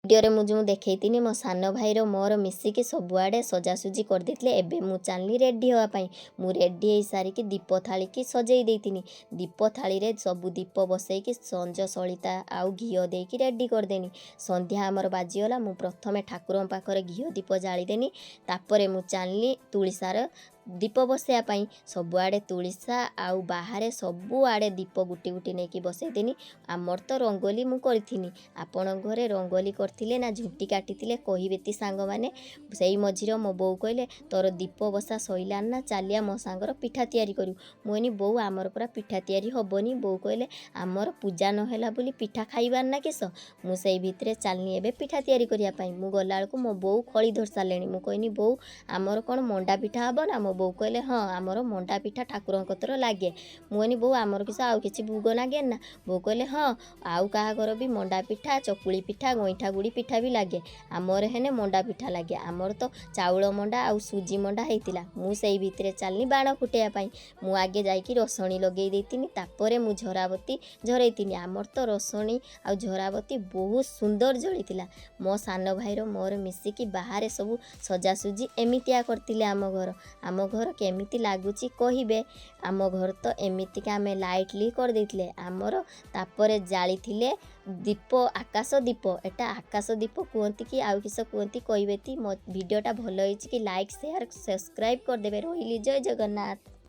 Video मुझे देखी मो सान भाईर मोर मिसिकी सबुआड़े सजासुजी कर देते। एबे मु चलनी रेडी होगापाई। मु रेडी हो सारिकी दीप थाली की सजई देती। दीप थाली रे सबू दीप बसैकी संज सलिता आउ घीओ देकी रेडी करदेनी। संध्या आमर बाजीगला। मु प्रथमे ठाकुर पाखरे घीओ दीप जालीदेनी। तापरे मु चलनी तुळसार दीप बसैयापाई। सबुआड़े तुळसा आउ बाहरे सबुआड़े दीप गुटी गुटी नहीं बसैदेनी। आमर तो रंगोली मु करथिनी। आपण घरे रंगोली करथिले ना झुंटी काटिथिले कहिबेती सांग माने। सेई मझिर मो बो कहले तोर दीप बसा सइला ना चालिया मो सांगर पिठा तयारी करू। मोनी बो आमर पूरा पिठा तयारी हबनी। बो कहले आमर पूजा न होला बोली पिठा खाइबार ना केस। मु सेई भितरे चालनी एबे पिठा तयारी करिया पाई। मु गला बेलकु मो बो खळी धर सालेनी। मु कहनी बो आमर कोन मंडा पिठा हबो ना। मो बो कहले हाँ आमर मंडा पिठा ठाकुर कतर लागे। मु कहनी बो आमर किस आउ किछि भोग लागे ना। बो कहले हाँ आउ काहा घर भी मंडा पिठा चकुली पिठा गईठा गुड़ी पिठा भी लागे। आमर हेने मंडा पिठा लागे। आमर तो चाउल मंडा आउ सुजी मंडा हेतिला। मु सेई भितरे चालनी बाण फुटेया पाई। मु आगे जाइकी रसणी लगेई देतिनी। तापरे मु झराबती झरैतिनी। आमर तो रसणी आउ झराबती बहुत सुंदर जळीतिला। मो सान भाईर मोर मिसिकी बाहरे सबू सजासुजी एमितिया करतिले। आम घर केमिति लागुची कहिबे। आम घर तो एमितिका आमे लाइटली कर देथिले। आमर तापरे जाली थिले दीप आकाश दीप। एटा आकाश दीप कहती कि आउ किस कहती कहिबेती। मो भिडियोटा भल होइछि कि लाइक शेयर सब्सक्राइब कर देबे। रहिली जय जगन्नाथ।